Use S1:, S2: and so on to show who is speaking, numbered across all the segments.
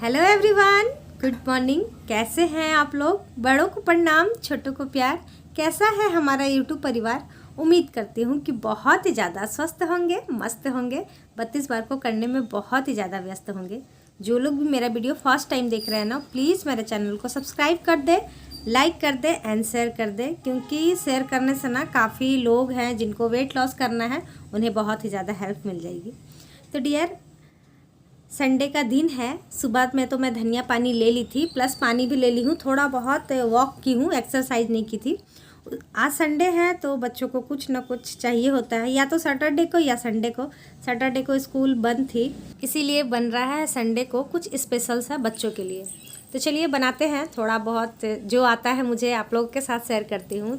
S1: Hello everyone, good morning. कैसे हैं आप लोग? बड़ों को प्रणाम, छोटों को प्यार। कैसा है हमारा यूट्यूब परिवार? उम्मीद करती हूँ कि बहुत ही ज़्यादा स्वस्थ होंगे, मस्त होंगे, 32 बार को करने में बहुत ही ज़्यादा व्यस्त होंगे। जो लोग भी मेरा वीडियो फर्स्ट टाइम देख रहे हैं ना, प्लीज़ मेरे चैनल को सब्सक्राइब कर दे, लाइक कर दे एंड शेयर कर दे, क्योंकि शेयर करने से ना काफ़ी लोग हैं जिनको वेट लॉस करना है, उन्हें बहुत ही ज़्यादा हेल्प मिल जाएगी। तो डियर, संडे का दिन है। सुबह में तो मैं धनिया पानी ले ली थी, प्लस पानी भी ले ली हूँ। थोड़ा बहुत वॉक की हूँ, एक्सरसाइज नहीं की थी। आज संडे है तो बच्चों को कुछ ना कुछ चाहिए होता है, या तो सैटरडे को या संडे को। सैटरडे को स्कूल बंद थी, इसीलिए बन रहा है संडे को कुछ स्पेशल सा बच्चों के लिए। तो चलिए बनाते हैं। थोड़ा बहुत जो आता है मुझे आप लोगों के साथ शेयर करती हूँ।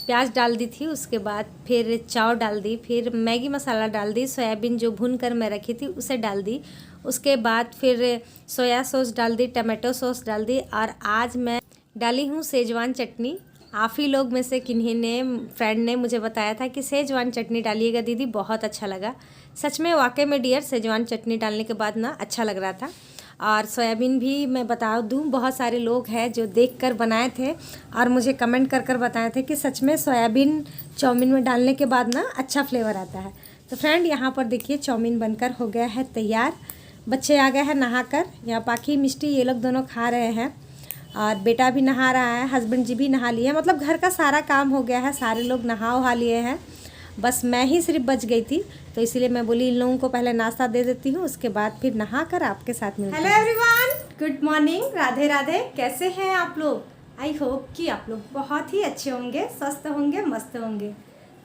S1: प्याज डाल दी थी, उसके बाद फिर चाव डाल दी, फिर मैगी मसाला डाल दी, सोयाबीन जो भून कर मैं रखी थी उसे डाल दी, उसके बाद फिर सोया सॉस डाल दी, टमाटो सॉस डाल दी, और आज मैं डाली हूँ सेजवान चटनी। आप ही लोग में से किन्हीं ने, फ्रेंड ने मुझे बताया था कि सेजवान चटनी डालिएगा दीदी, बहुत अच्छा लगा। सच में वाकई में डियर, सेजवान चटनी डालने के बाद ना अच्छा लग रहा था। और सोयाबीन भी मैं बता दूँ, बहुत सारे लोग हैं जो देखकर बनाए थे और मुझे कमेंट कर कर बताए थे कि सच में सोयाबीन चाउमीन में डालने के बाद ना अच्छा फ्लेवर आता है। तो फ्रेंड, यहाँ पर देखिए चाउमीन बनकर हो गया है तैयार। बच्चे आ गए हैं नहाकर, यहाँ पाखी मिष्टी ये लोग दोनों खा रहे हैं, और बेटा भी नहा रहा है, हस्बैंड जी भी नहा लिए हैं। मतलब घर का सारा काम हो गया है, सारे लोग नहा वहा लिए हैं, बस मैं ही सिर्फ बच गई थी। तो इसीलिए मैं बोली इन लोगों को पहले नाश्ता दे देती हूँ, उसके बाद फिर नहा कर आपके साथ मिलती हूँ। Hello everyone, good morning, Radhe Radhe. कैसे हैं आप लोग? आई होप कि आप लोग बहुत ही अच्छे होंगे, स्वस्थ होंगे, मस्त होंगे।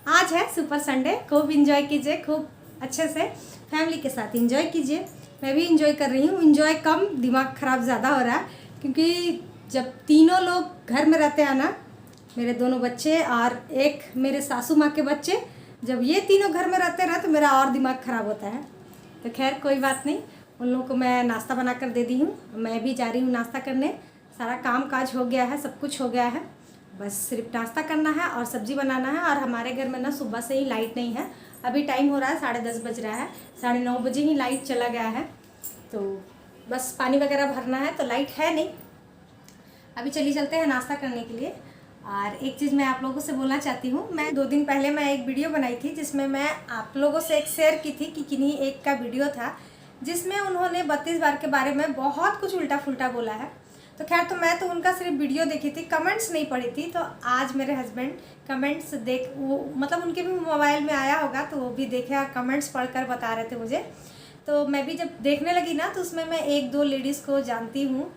S1: आज है सुपर संडे, खूब इंजॉय कीजिए, खूब अच्छे से फैमिली के साथ इंजॉय कीजिए। मैं भी इंजॉय कर रही हूँ, इंजॉय कम, दिमाग ख़राब ज़्यादा हो रहा है, क्योंकि जब तीनों लोग घर में रहते हैं ना, मेरे दोनों बच्चे और एक मेरे सासू माँ के बच्चे, जब ये तीनों घर में रहते हैं ना तो मेरा और दिमाग ख़राब होता है। तो खैर कोई बात नहीं, उन लोगों को मैं नाश्ता बना कर दे दी हूँ, मैं भी जा रही हूँ नाश्ता करने। सारा काम काज हो गया है, सब कुछ हो गया है, बस सिर्फ नाश्ता करना है और सब्ज़ी बनाना है। और हमारे घर में ना सुबह से ही लाइट नहीं है, अभी टाइम हो रहा है 10:30 बज रहा है, 9:30 बजे ही लाइट चला गया है। तो बस पानी वगैरह भरना है, तो लाइट है नहीं। अभी चली चलते हैं नाश्ता करने के लिए। और एक चीज़ मैं आप लोगों से बोलना चाहती हूँ, मैं 2 दिन पहले मैं एक वीडियो बनाई थी जिसमें मैं आप लोगों से एक शेयर की थी कि किन्हीं एक का वीडियो था जिसमें उन्होंने 32 बार के बारे में बहुत कुछ उल्टा फुल्टा बोला है। तो खैर, तो मैं तो उनका सिर्फ वीडियो देखी थी, कमेंट्स नहीं पढ़ी थी। तो आज मेरे हस्बैंड कमेंट्स देख, वो मतलब उनके भी मोबाइल में आया होगा तो वो भी देखे और कमेंट्स पढ़कर बता रहे थे मुझे। तो मैं भी जब देखने लगी ना, तो उसमें मैं 1-2 लेडीज़ को जानती हूँ,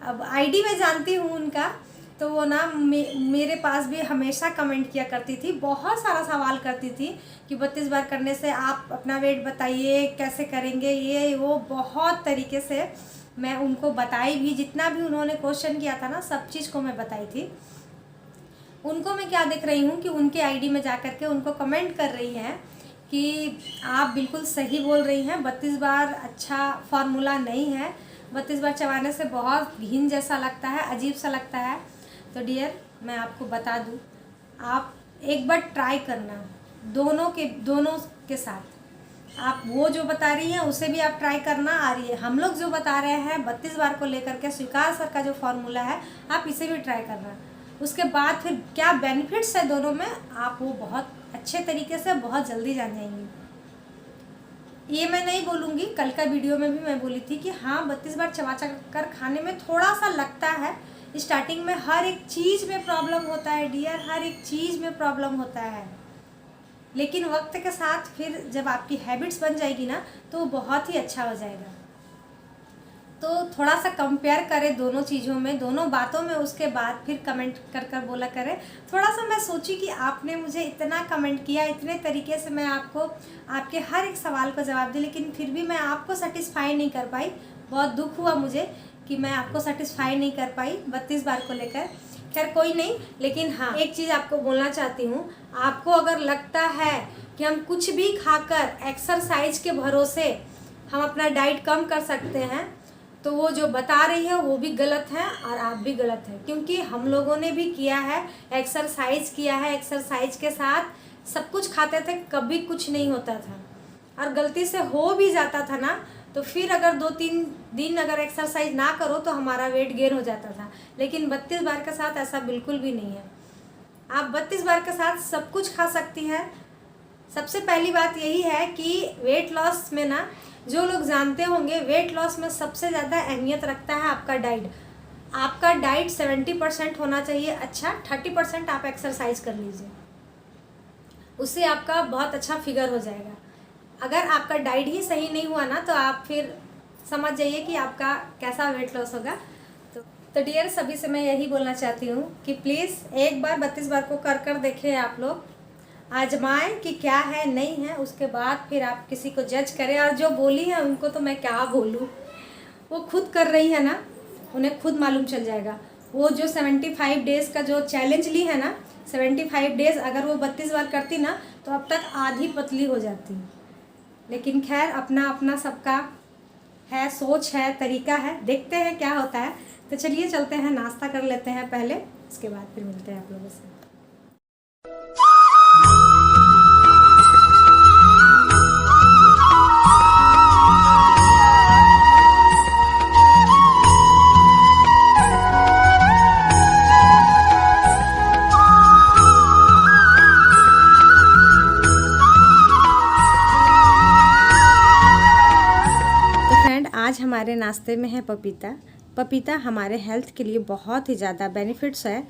S1: अब आईडी में जानती हूँ उनका। तो वो ना मेरे पास भी हमेशा कमेंट किया करती थी, बहुत सारा सवाल करती थी कि 32 बार करने से आप अपना वेट बताइए, कैसे करेंगे, ये वो बहुत तरीके से मैं उनको बताई भी। जितना भी उन्होंने क्वेश्चन किया था ना, सब चीज़ को मैं बताई थी उनको। मैं क्या देख रही हूँ कि उनके आईडी में जा कर के उनको कमेंट कर रही हैं कि आप बिल्कुल सही बोल रही हैं, 32 बार अच्छा फार्मूला नहीं है, 32 बार चबाने से बहुत घिन जैसा लगता है, अजीब सा लगता है। तो डियर, मैं आपको बता दूं, आप एक बार ट्राई करना, दोनों के साथ। आप वो जो बता रही हैं उसे भी आप ट्राई करना, आ रही है हम लोग जो बता रहे हैं 32 बार को लेकर के, स्वीकार सर का जो फार्मूला है, आप इसे भी ट्राई करना। उसके बाद फिर क्या बेनिफिट्स है दोनों में, आप वो बहुत अच्छे तरीके से बहुत जल्दी जान जाएंगी। ये मैं नहीं बोलूँगी, कल का वीडियो में भी मैं बोली थी कि हाँ, 32 बार चबा कर खाने में थोड़ा सा लगता है स्टार्टिंग में, हर एक चीज़ में प्रॉब्लम होता है डियर, हर एक चीज़ में प्रॉब्लम होता है, लेकिन वक्त के साथ फिर जब आपकी हैबिट्स बन जाएगी ना, तो बहुत ही अच्छा हो जाएगा। तो थोड़ा सा कंपेयर करें दोनों चीज़ों में, दोनों बातों में, उसके बाद फिर कमेंट कर कर बोला करें। थोड़ा सा मैं सोची कि आपने मुझे इतना कमेंट किया, इतने तरीके से मैं आपको आपके हर एक सवाल का जवाब दी, लेकिन फिर भी मैं आपको सेटिस्फाई नहीं कर पाई। बहुत दुख हुआ मुझे कि मैं आपको सेटिस्फाई नहीं कर पाई 32 बार को लेकर। खैर कोई नहीं, लेकिन हाँ, एक चीज़ आपको बोलना चाहती हूँ, आपको अगर लगता है कि हम कुछ भी खाकर एक्सरसाइज के भरोसे हम अपना डाइट कम कर सकते हैं, तो वो जो बता रही है वो भी गलत है और आप भी गलत हैं, क्योंकि हम लोगों ने भी किया है, एक्सरसाइज किया है, एक्सरसाइज के साथ सब कुछ खाते थे, कभी कुछ नहीं होता था। और गलती से हो भी जाता था ना, तो फिर अगर 2-3 दिन अगर एक्सरसाइज ना करो तो हमारा वेट गेन हो जाता था। लेकिन 32 बार के साथ ऐसा बिल्कुल भी नहीं है। आप 32 बार के साथ सब कुछ खा सकती हैं। सबसे पहली बात यही है कि वेट लॉस में ना, जो लोग जानते होंगे, वेट लॉस में सबसे ज़्यादा अहमियत रखता है आपका डाइट। आपका डाइट 70% होना चाहिए अच्छा, 30% आप एक्सरसाइज कर लीजिए, उससे आपका बहुत अच्छा फिगर हो जाएगा। अगर आपका डाइट ही सही नहीं हुआ ना, तो आप फिर समझ जाइए कि आपका कैसा वेट लॉस होगा। तो डियर, सभी से मैं यही बोलना चाहती हूँ कि प्लीज़ एक बार 32 बार को कर देखें, आप लोग आजमाएं कि क्या है नहीं है, उसके बाद फिर आप किसी को जज करें। और जो बोली है उनको तो मैं क्या बोलूँ, वो खुद कर रही है ना, उन्हें खुद मालूम चल जाएगा। वो जो 75 डेज़ का जो चैलेंज ली है ना, 75 डेज़ अगर वो 32 बार करती ना, तो अब तक आधी पतली हो जाती। लेकिन खैर, अपना अपना सबका है, सोच है, तरीका है, देखते हैं क्या होता है। तो चलिए चलते हैं, नाश्ता कर लेते हैं पहले, उसके बाद फिर मिलते हैं आप लोगों से। आज हमारे नाश्ते में है पपीता। पपीता हमारे हेल्थ के लिए बहुत ही ज़्यादा बेनिफिट्स है,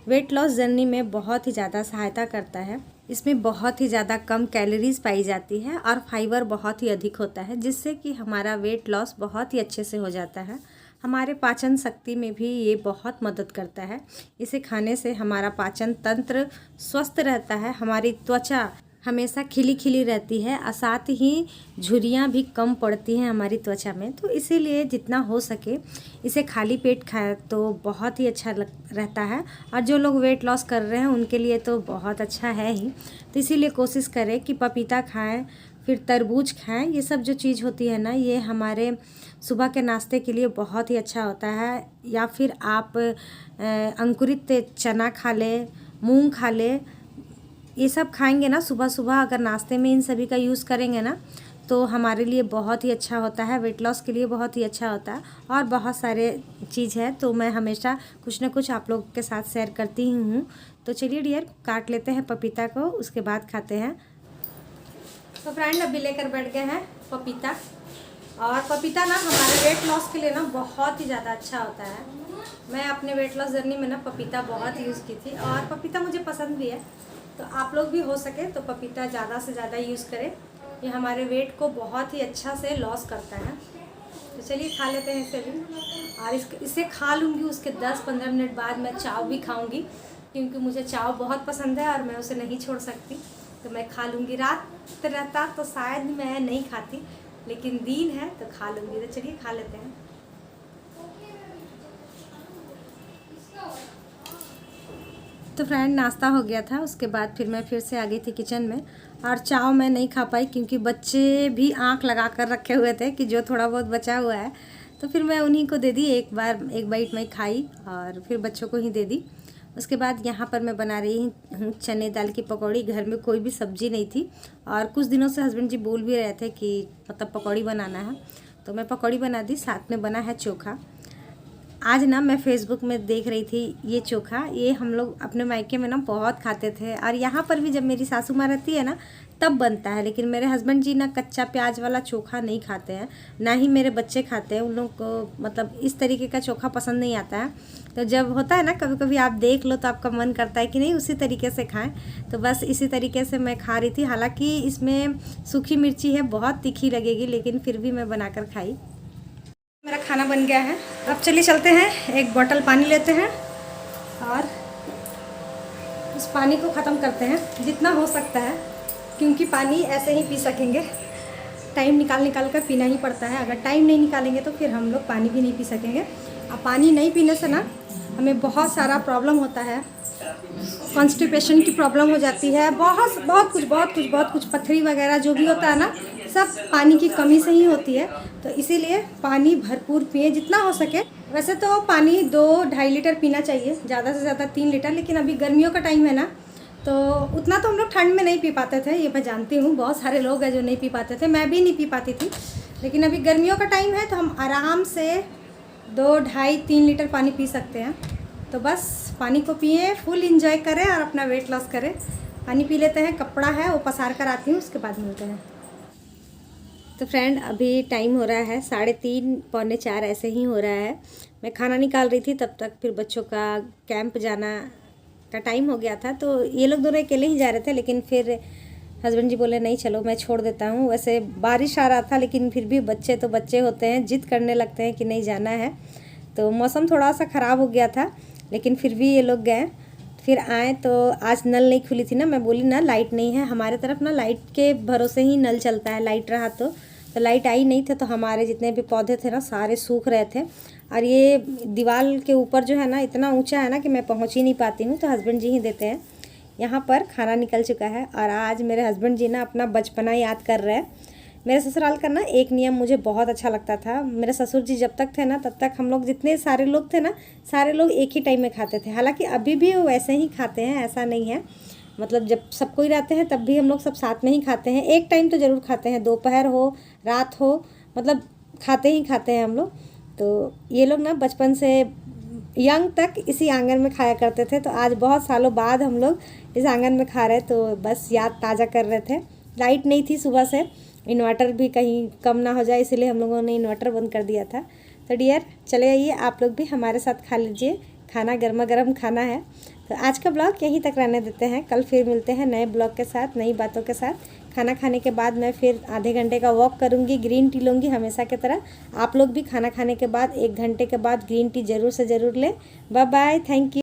S1: वेट लॉस जर्नी में बहुत ही ज़्यादा सहायता करता है। इसमें बहुत ही ज़्यादा कम कैलोरीज पाई जाती है और फाइबर बहुत ही अधिक होता है, जिससे कि हमारा वेट लॉस बहुत ही अच्छे से हो जाता है। हमारे पाचन शक्ति में भी ये बहुत मदद करता है। इसे खाने से हमारा पाचन तंत्र स्वस्थ रहता है, हमारी त्वचा हमेशा खिली खिली रहती है और साथ ही झुर्रियाँ भी कम पड़ती हैं हमारी त्वचा में। तो इसीलिए जितना हो सके इसे खाली पेट खाएं तो बहुत ही अच्छा रहता है। और जो लोग वेट लॉस कर रहे हैं उनके लिए तो बहुत अच्छा है ही। तो इसीलिए कोशिश करें कि पपीता खाएं, फिर तरबूज खाएं। ये सब जो चीज़ होती है ना, ये हमारे सुबह के नाश्ते के लिए बहुत ही अच्छा होता है। या फिर आप अंकुरित चना खा लें, मूंग खा लें। ये सब खाएंगे ना सुबह सुबह, अगर नाश्ते में इन सभी का यूज़ करेंगे ना, तो हमारे लिए बहुत ही अच्छा होता है, वेट लॉस के लिए बहुत ही अच्छा होता है। और बहुत सारे चीज़ है, तो मैं हमेशा कुछ ना कुछ आप लोगों के साथ शेयर करती ही हूँ। तो चलिए डियर, काट लेते हैं पपीता को, उसके बाद खाते हैं। तो फ्रेंड, अभी लेकर बैठ गए हैं पपीता। और पपीता ना हमारे वेट लॉस के लिए ना बहुत ही ज़्यादा अच्छा होता है। मैं अपने वेट लॉस जर्नी में ना पपीता बहुत यूज़ की थी, और पपीता मुझे पसंद भी है। तो आप लोग भी हो सके तो पपीता ज़्यादा से ज़्यादा यूज़ करें, ये हमारे वेट को बहुत ही अच्छा से लॉस करता है। तो चलिए खा लेते हैं इसे भी। और इसे खा लूँगी, उसके 10-15 मिनट बाद मैं चाव भी खाऊँगी, क्योंकि मुझे चाव बहुत पसंद है और मैं उसे नहीं छोड़ सकती। तो मैं खा लूँगी। रात रहता तो शायद मैं नहीं खाती, लेकिन दिन है तो खा लूँगी। तो चलिए खा लेते हैं। तो फ्रेंड, नाश्ता हो गया था, उसके बाद फिर मैं फिर से आ गई थी किचन में। और चाव मैं नहीं खा पाई, क्योंकि बच्चे भी आंख लगा कर रखे हुए थे कि जो थोड़ा बहुत बचा हुआ है, तो फिर मैं उन्हीं को दे दी। एक बाइट मैं खाई और फिर बच्चों को ही दे दी। उसके बाद यहाँ पर मैं बना रही हूँ चने दाल की पकौड़ी। घर में कोई भी सब्ज़ी नहीं थी, और कुछ दिनों से हस्बैंड जी बोल भी रहे थे कि मतलब पकौड़ी बनाना है, तो मैं पकौड़ी बना दी। साथ में बना है चोखा। आज ना मैं फेसबुक में देख रही थी ये चोखा, ये हम लोग अपने मायके में ना बहुत खाते थे, और यहाँ पर भी जब मेरी सासू माँ रहती है ना तब बनता है। लेकिन मेरे हस्बैंड जी ना कच्चा प्याज वाला चोखा नहीं खाते हैं, ना ही मेरे बच्चे खाते हैं। उन लोग को मतलब इस तरीके का चोखा पसंद नहीं आता है। तो जब होता है ना कभी कभी आप देख लो तो आपका मन करता है कि नहीं उसी तरीके से खाएं। तो बस इसी तरीके से मैं खा रही थी। हालांकि इसमें सूखी मिर्ची है, बहुत तीखी लगेगी, लेकिन फिर भी मैं बनाकर खाई। मेरा खाना बन गया है। अब चलिए चलते हैं, एक बोतल पानी लेते हैं और उस पानी को ख़त्म करते हैं जितना हो सकता है, क्योंकि पानी ऐसे ही पी सकेंगे। टाइम निकाल कर पीना ही पड़ता है। अगर टाइम नहीं निकालेंगे तो फिर हम लोग पानी भी नहीं पी सकेंगे। अब पानी नहीं पीने से ना हमें बहुत सारा प्रॉब्लम होता है। कॉन्स्टिपेशन की प्रॉब्लम हो जाती है, बहुत कुछ पथरी वगैरह जो भी होता है ना, सब पानी की कमी से ही होती है। तो इसीलिए पानी भरपूर पिए जितना हो सके। वैसे तो पानी 2-2.5 लीटर पीना चाहिए, ज़्यादा से ज़्यादा 3 लीटर। लेकिन अभी गर्मियों का टाइम है ना, तो उतना तो हम लोग ठंड में नहीं पी पाते थे। ये मैं जानती हूँ, बहुत सारे लोग हैं जो नहीं पी पाते थे, मैं भी नहीं पी पाती थी। लेकिन अभी गर्मियों का टाइम है तो हम आराम से 2-2.5-3 लीटर पानी पी सकते हैं। तो बस पानी को पिए, फुल इंजॉय करें और अपना वेट लॉस करें। पानी पी लेते हैं, कपड़ा है वो पसार कर आती हूँ, उसके बाद मिलते हैं। तो फ्रेंड अभी टाइम हो रहा है 3:30 पौने 4 ऐसे ही हो रहा है। मैं खाना निकाल रही थी, तब तक फिर बच्चों का कैंप जाना का टाइम हो गया था। तो ये लोग दोनों अकेले ही जा रहे थे, लेकिन फिर हस्बैंड जी बोले नहीं चलो मैं छोड़ देता हूँ। वैसे बारिश आ रहा था, लेकिन फिर भी बच्चे तो बच्चे होते हैं, जिद करने लगते हैं कि नहीं जाना है। तो मौसम थोड़ा सा ख़राब हो गया था, लेकिन फिर भी ये लोग गए। फिर आए तो आज नल नहीं खुली थी ना, मैं बोली ना लाइट नहीं है हमारे तरफ ना, लाइट के भरोसे ही नल चलता है। लाइट रहा तो लाइट आई नहीं थे, तो हमारे जितने भी पौधे थे ना सारे सूख रहे थे। और ये दीवार के ऊपर जो है ना इतना ऊंचा है ना कि मैं पहुंच ही नहीं पाती हूँ, तो हस्बैंड जी ही देते हैं। यहाँ पर खाना निकल चुका है और आज मेरे हस्बैंड जी ना अपना बचपना याद कर रहे हैं। मेरे ससुराल का ना एक नियम मुझे बहुत अच्छा लगता था। मेरे ससुर जी जब तक थे ना तब तक हम लोग जितने सारे लोग थे ना, सारे लोग एक ही टाइम में खाते थे। हालांकि अभी भी वो वैसे ही खाते हैं, ऐसा नहीं है। मतलब जब सब कोई रहते हैं तब भी हम लोग सब साथ में ही खाते हैं। एक टाइम तो ज़रूर खाते हैं, दोपहर हो रात हो, मतलब खाते ही खाते हैं हम लोग। तो ये लोग ना बचपन से यंग तक इसी आंगन में खाया करते थे। तो आज बहुत सालों बाद हम लोग इस आंगन में खा रहे, तो बस याद ताज़ा कर रहे थे। लाइट नहीं थी सुबह से, इन्वर्टर भी कहीं कम ना हो जाए इसलिए हम लोगों ने इन्वर्टर बंद कर दिया था। तो डियर चले आइए आप लोग भी हमारे साथ खा लीजिए, खाना गर्मा गर्म खाना है। तो आज का ब्लॉग यहीं तक रहने देते हैं, कल फिर मिलते हैं नए ब्लॉग के साथ, नई बातों के साथ। खाना खाने के बाद मैं फिर आधे घंटे का वॉक करूँगी, ग्रीन टी लूँगी हमेशा की तरह। आप लोग भी खाना खाने के बाद 1 घंटे के बाद ग्रीन टी ज़रूर से ज़रूर लें। Bye bye, thank you.